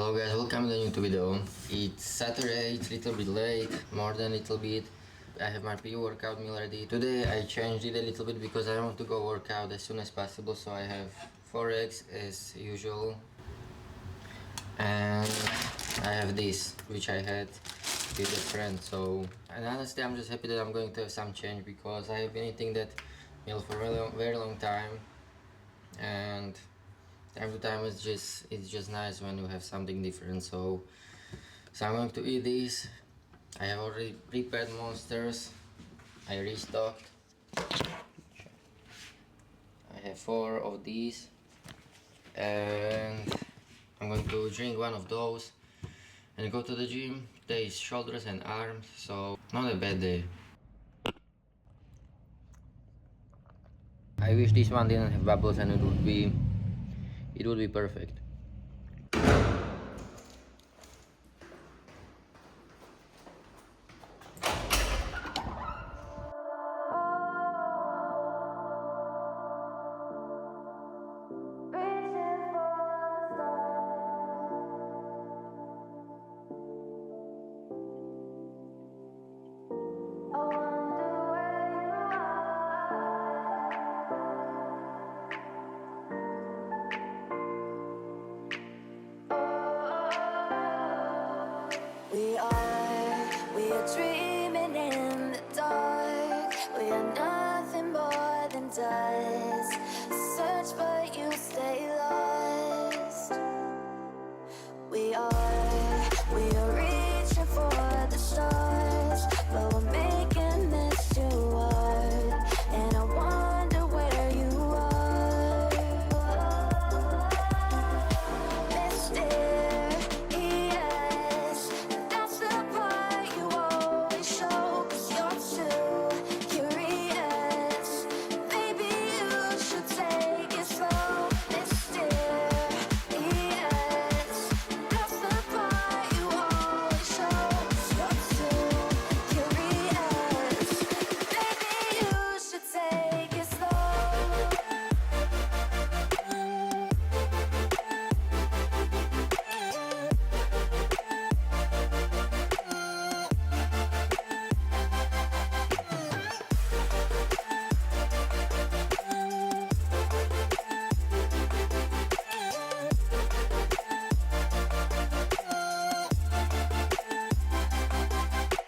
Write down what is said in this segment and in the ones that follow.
Hello guys, welcome to the new video. It's Saturday, it's a little bit late, more than a little bit. I have my pre-workout meal ready. Today I changed it a little bit because I want to go work out as soon as possible, so I have 4 eggs as usual. And I have this, which I had with a friend, and honestly I'm just happy that I'm going to have some change because I have been eating that meal for a very long time, and time to time it's just nice when you have something different. So I'm going to eat this. I have already prepared monsters. I restocked. I have 4 of these, and I'm going to drink one of those and go to the gym. Today is shoulders and arms, so not a bad day. I wish this one didn't have bubbles, and it would be perfect. We are dreaming in the dark. We are nothing more than dust. Search but you stay lost. We are reaching for the stars, but we're making this too hard. And I wonder where you are. Mysterious, that's the part you always show. 'Cause you're too curious. Maybe you should take it slow. Mysterious, that's the part you always show. 'Cause you're too curious. Maybe you should take it slow.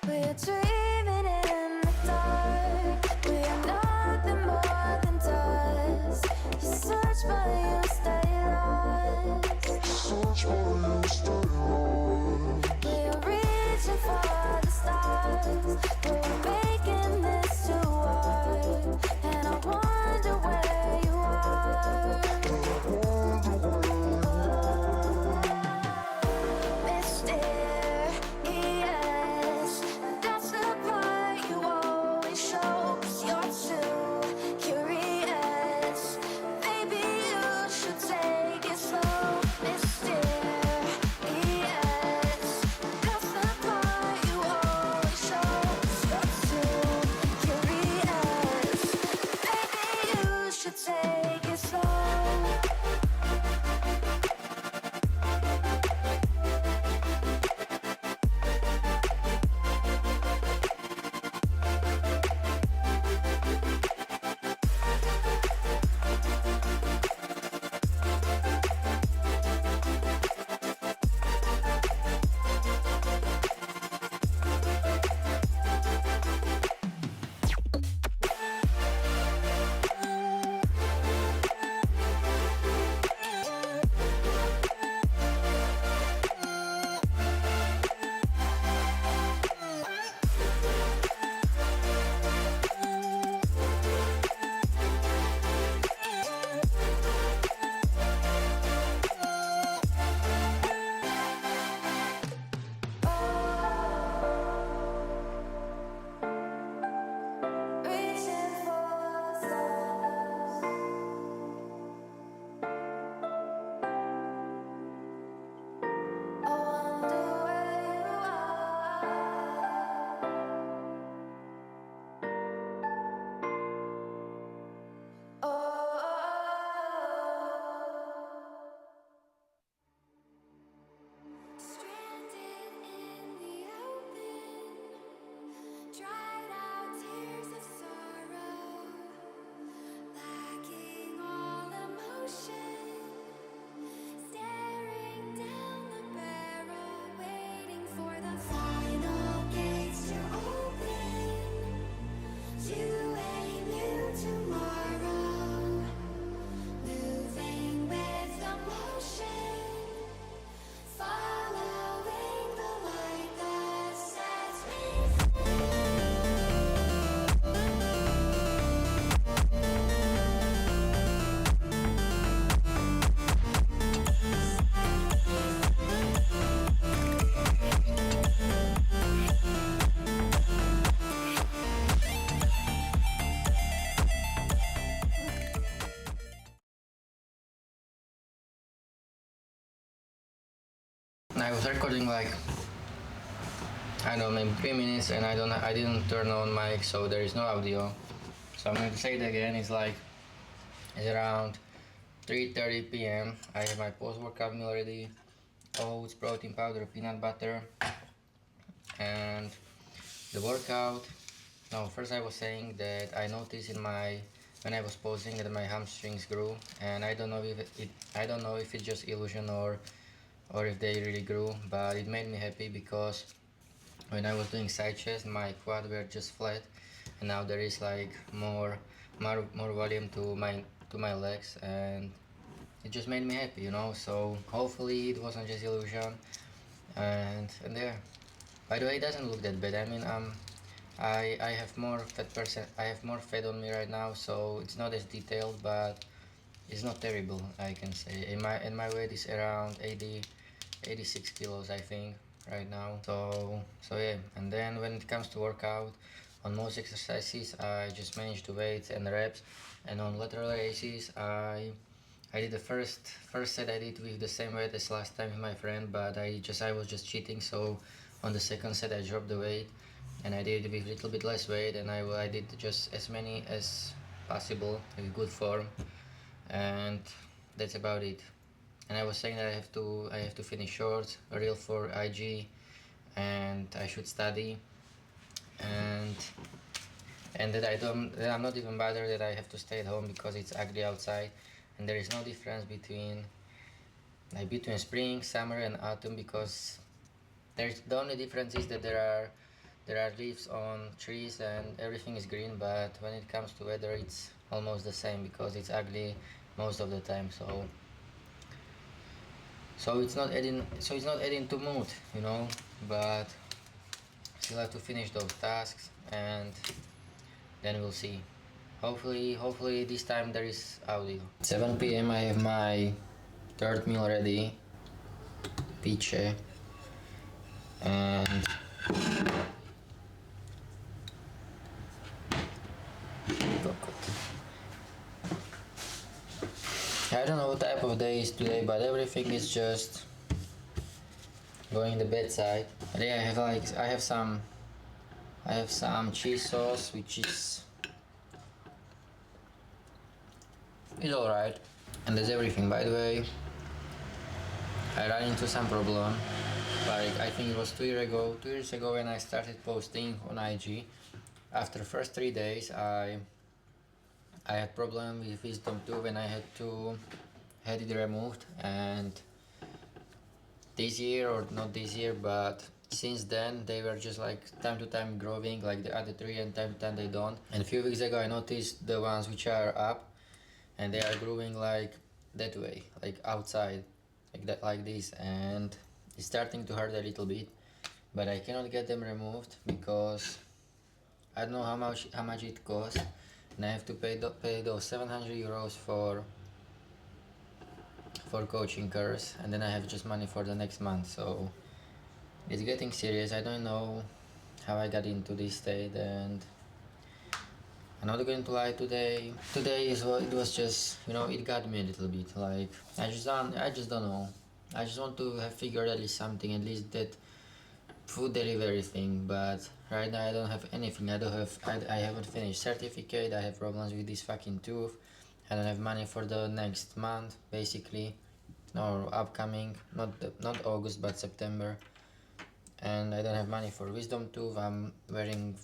We're dreaming in the dark. We are nothing more than dust. You search but you stay lost. We are reaching for the stars. We're making this too hard. And I wonder where you are. Mysterious, that's the part you always show. 'Cause you're too curious. Maybe you should take it slow. Mysterious, that's the part you always show. 'Cause you're too I was recording like, I don't know, maybe 3 minutes, and I didn't turn on mic, so there is no audio. So I'm going to say it again. It's around 3:30 p.m. I have my post-workout meal ready: oats, protein powder, peanut butter, and the workout. No, first I was saying that I noticed when I was posing that my hamstrings grew, and I don't know if it's just illusion or if they really grew, but it made me happy because when I was doing side chest, my quad were just flat, and now there is like more volume to my legs, and it just made me happy, you know. So hopefully it wasn't just illusion, and there. By the way, it doesn't look that bad. I mean, I have more fat on me right now, so it's not as detailed, but it's not terrible, I can say. And my weight is around 86 kilos, I think, right now. So yeah. And then when it comes to workout, on most exercises I just manage to weights and reps, and on lateral raises I did the first set I did with the same weight as last time with my friend, but I was just cheating. So on the second set I dropped the weight, and I did it with a little bit less weight, and I did just as many as possible with good form, and that's about it. And I was saying that I have to finish short, reel for IG, and I should study, and that I'm not even bothered that I have to stay at home because it's ugly outside, and there is no difference between spring, summer, and autumn, because the only difference is that there are leaves on trees and everything is green, but when it comes to weather it's almost the same because it's ugly most of the time. So it's not adding to mood, you know, but still have to finish those tasks, and then we'll see. Hopefully this time there is audio. 7 p.m. I have my third meal ready, piche, and I don't know what type of day is today, but everything is just going the bedside. Today I have some cheese sauce, which is alright, and that's everything. By the way, I ran into some problem. Like, I think it was 2 years ago when I started posting on IG. After first 3 days, I had problem with wisdom tooth, and I had it removed. And this year, or not this year, but since then they were just like time to time growing like the other three, and time to time they don't. And a few weeks ago I noticed the ones which are up, and they are growing like that way, like outside, like that, like this, and it's starting to hurt a little bit, but I cannot get them removed because I don't know how much it costs, and I have to pay those 700 euros for coaching course, and then I have just money for the next month. So it's getting serious. I don't know how I got into this state, and I'm not going to lie. Today it was just, you know, it got me a little bit. Like, I just don't know. I just want to have figured at least something, at least that food delivery thing. But right now I don't have anything. I haven't finished certificate. I have problems with this fucking tooth. I don't have money for the next month, basically, or upcoming, not August but September. And I don't have money for wisdom tooth. I'm wearing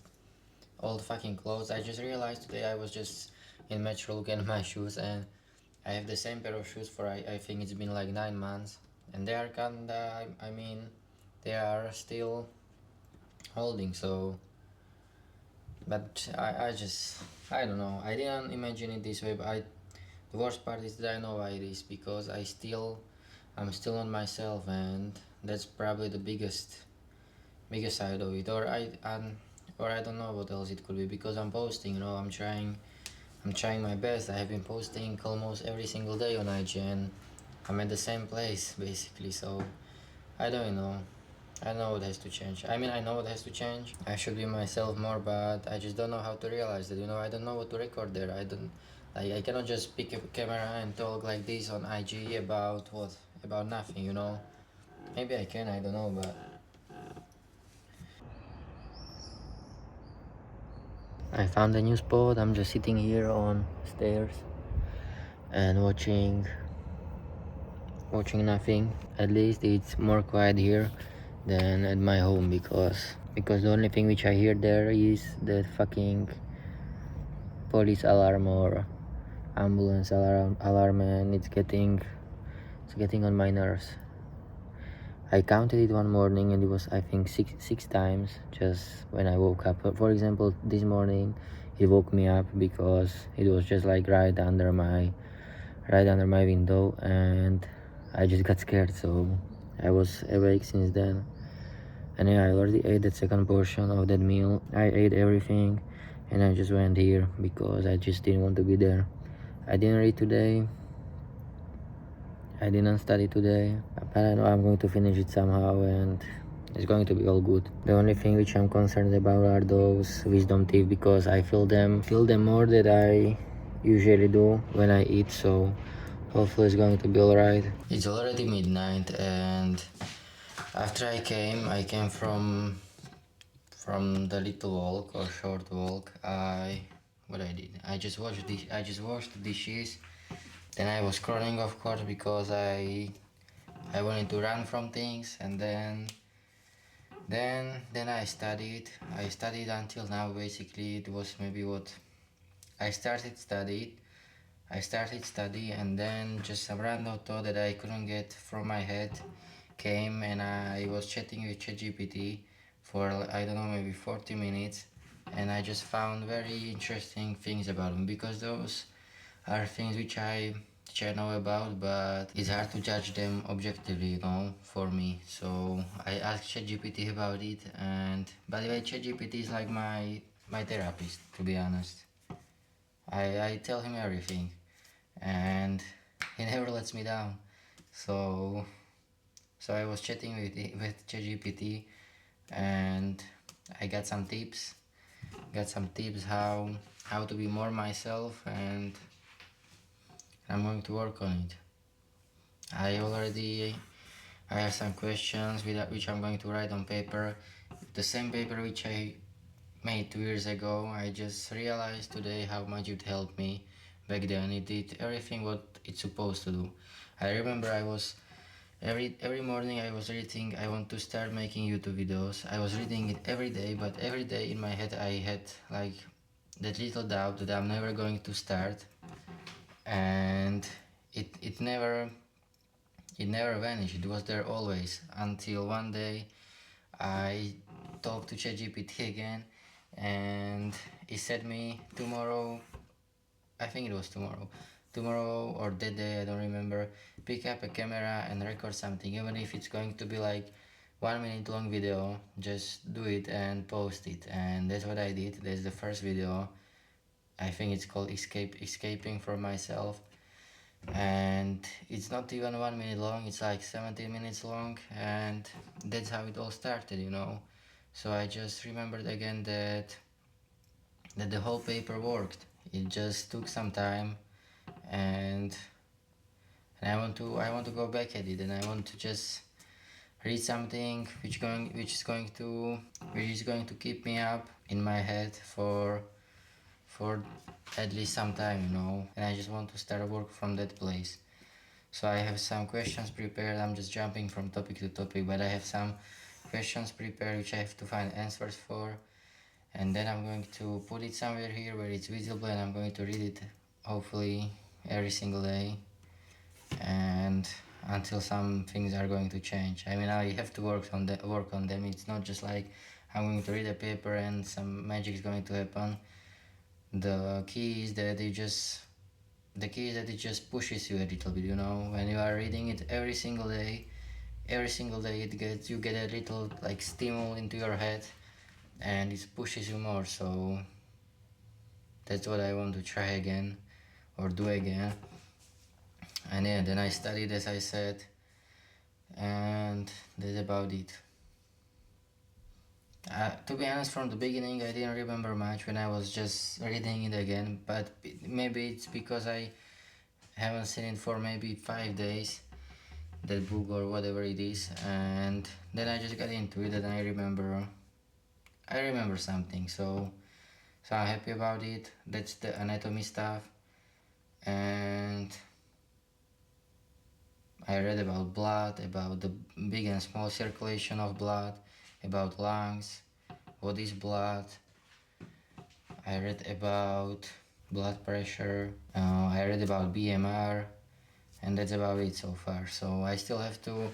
old fucking clothes. I just realized today I was just in Metro looking at my shoes, and I have the same pair of shoes for I think it's been like 9 months, and they are kinda, I mean, they are still holding. So, but I don't know. I didn't imagine it this way, but the worst part is that I know why it is, because I'm still on myself, and that's probably the biggest side of it. Or I don't know what else it could be, because I'm posting, you know, I'm trying my best. I have been posting almost every single day on IG, and I'm at the same place basically. So I don't know. I know what has to change. I mean, I know what has to change. I should be myself more, but I just don't know how to realize that, you know. I don't know what to record there. I cannot just pick a camera and talk like this on IG about nothing, you know. Maybe I can, I don't know, but I found a new spot. I'm just sitting here on stairs and watching nothing. At least it's more quiet here than at my home, because the only thing which I hear there is the fucking police alarm or ambulance alarm, and it's getting on my nerves. I counted it one morning and it was, I think, six times just when I woke up. For example, this morning it woke me up because it was just like right under my window, and I just got scared, so I was awake since then. And yeah, I already ate that second portion of that meal. I ate everything and I just went here because I just didn't want to be there. I didn't read today, I didn't study today, but I know I'm going to finish it somehow and it's going to be all good. The only thing which I'm concerned about are those wisdom teeth, because I feel them more than I usually do when I eat, so hopefully it's going to be alright. It's already midnight, and after I came from the little walk or short walk. What I did, I just washed the dishes. Then I was crawling, of course, because I wanted to run from things, and then I studied. I studied until now. Basically, it was maybe what I started studied. I started study, and then just some random thought that I couldn't get from my head came, and I was chatting with ChatGPT for, I don't know, maybe 40 minutes, and I just found very interesting things about him, because those are things which I know about, but it's hard to judge them objectively, for me. So I asked ChatGPT about it, and by the way, ChatGPT is like my therapist, to be honest. I tell him everything, and he never lets me down. So I was chatting with ChatGPT, and I got some tips how to be more myself, and I'm going to work on it. I have some questions which I'm going to write on paper, the same paper which I made 2 years ago. I just realized today how much it helped me back then. It did everything what it's supposed to do. I remember I was every morning I was reading, I want to start making YouTube videos. I was reading it every day, but every day in my head I had like that little doubt that I'm never going to start, and it never vanished. It was there always, until one day I talked to ChatGPT again, and he said me tomorrow, I think it was tomorrow or that day, I don't remember, pick up a camera and record something, even if it's going to be like 1 minute long video, just do it and post it. And that's what I did. That's the first video. I think it's called Escaping from Myself, and it's not even 1 minute long, it's like 17 minutes long, and that's how it all started. So I just remembered again that the whole paper worked. It just took some time, and I want to go back at it, and I want to just read something which is going to keep me up in my head for at least some time. And I just want to start work from that place. So I have some questions prepared. I'm just jumping from topic to topic, but I have some questions prepared which I have to find answers for, and then I'm going to put it somewhere here where it's visible, and I'm going to read it hopefully every single day, and until some things are going to change. I mean, I have to work on them. It's not just like I'm going to read a paper and some magic is going to happen. The key is that it just pushes you a little bit. When you are reading it every single day, you get a little like stimul into your head, and it pushes you more. So that's what I want to try again, or do again. And yeah, then I studied, as I said, and that's about it. To be honest, from the beginning I didn't remember much when I was just reading it again, but maybe it's because I haven't seen it for maybe 5 days, that book or whatever it is, and then I just got into it and I remember something, so I'm happy about it. That's the anatomy stuff. And I read about blood, about the big and small circulation of blood, about lungs, what is blood. I read about blood pressure, I read about BMR, and that's about it so far. So I still have to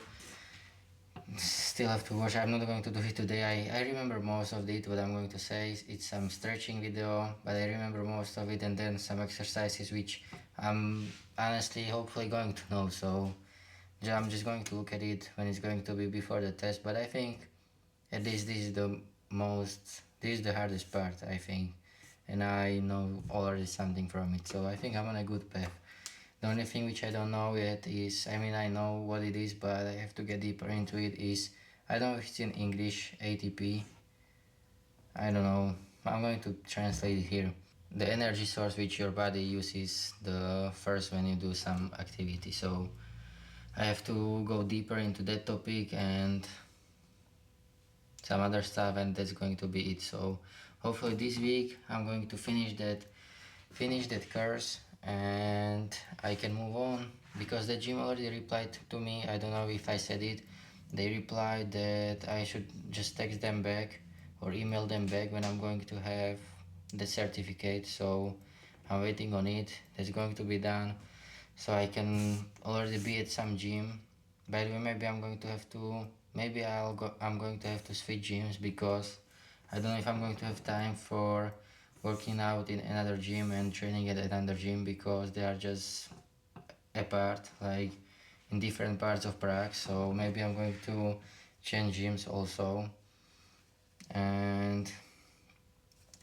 watch. I'm not going to do it today. I remember most of it. What I'm going to say is it's some stretching video, but I remember most of it, and then some exercises which I'm honestly hopefully going to know. So I'm just going to look at it when it's going to be before the test. But I think at least this is the hardest part, I think, and I know already something from it. So I think I'm on a good path. The only thing which I don't know yet is, I mean, I know what it is, but I have to get deeper into it, is, I don't know if it's in English, ATP. I don't know. I'm going to translate it here. The energy source which your body uses the first when you do some activity. So I have to go deeper into that topic and some other stuff, and that's going to be it. So hopefully this week I'm going to finish that course and I can move on, because the gym already replied to me. I don't know if I said it. They replied that I should just text them back or email them back when I'm going to have the certificate. So I'm waiting on it. That's going to be done, so I can already be at some gym. By the way, maybe I'm going to have to I'm going to have to switch gyms, because I don't know if I'm going to have time for working out in another gym and training at another gym, because they are just apart, like in different parts of Prague. So maybe I'm going to change gyms also, and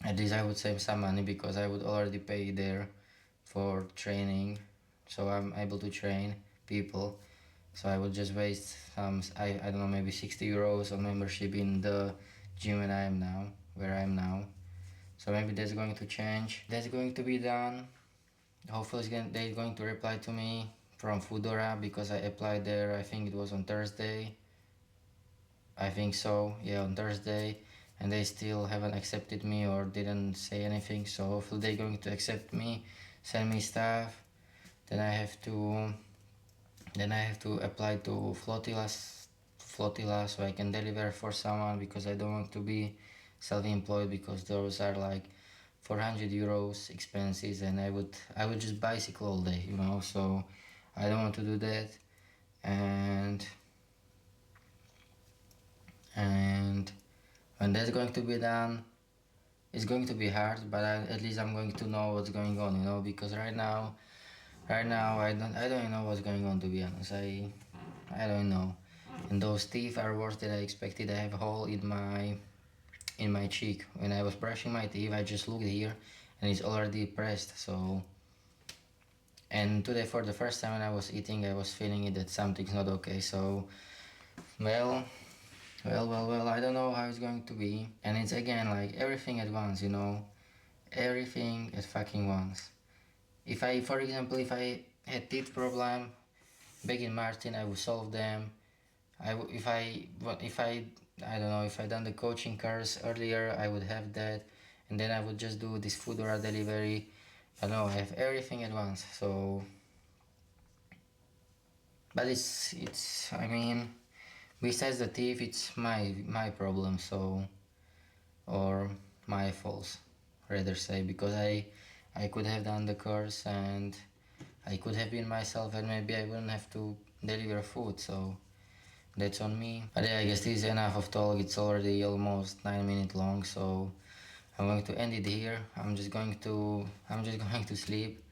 at least I would save some money, because I would already pay there for training, so I'm able to train people. So I would just waste I don't know, maybe 60 euros on membership in the gym where I am now. So maybe that's going to change. That's going to be done. Hopefully they're going to reply to me from Foodora, because I applied there, I think it was on Thursday. I think so, yeah, on Thursday. And they still haven't accepted me or didn't say anything. So hopefully they're going to accept me, send me stuff. Then I have to apply to Flotilla, so I can deliver for someone, because I don't want to be self-employed, because those are like 400 euros expenses, and I would just bicycle all day, so I don't want to do that. And when that's going to be done, it's going to be hard, but at least I'm going to know what's going on, because right now I don't know what's going on, to be honest. I don't know. And those teeth are worse than I expected. I have a hole in my cheek. When I was brushing my teeth, I just looked here and it's already pressed. So, and today for the first time when I was eating, I was feeling it that something's not okay. So, well, I don't know how it's going to be. And it's again like everything at once, everything at fucking once. For example, if I had teeth problem back in Martin, I would solve them. If I don't know, if I done the coaching course earlier, I would have that, and then I would just do this Foodora delivery. I don't know, I have everything at once. So, but it's I mean, besides the teeth, it's my problem. So, or my fault, rather say, because I could have done the course and I could have been myself, and maybe I wouldn't have to deliver food. So that's on me. But yeah, I guess this is enough of talk. It's already almost 9 minutes long, so I'm going to end it here. I'm just going to sleep.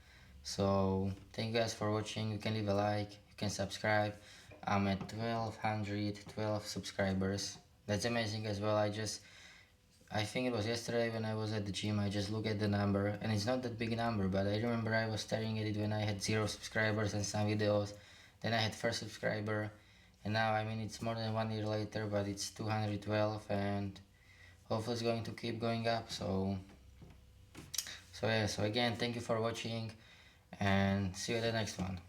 So thank you guys for watching. You can leave a like, you can subscribe. I'm at 1212 subscribers. That's amazing as well. I think it was yesterday when I was at the gym, I just looked at the number, and it's not that big number, but I remember I was staring at it when I had 0 subscribers and some videos. Then I had first subscriber, and now, I mean, it's more than 1 year later, but it's 212, and hopefully it's going to keep going up. So yeah, so again, thank you for watching, and see you at the next one.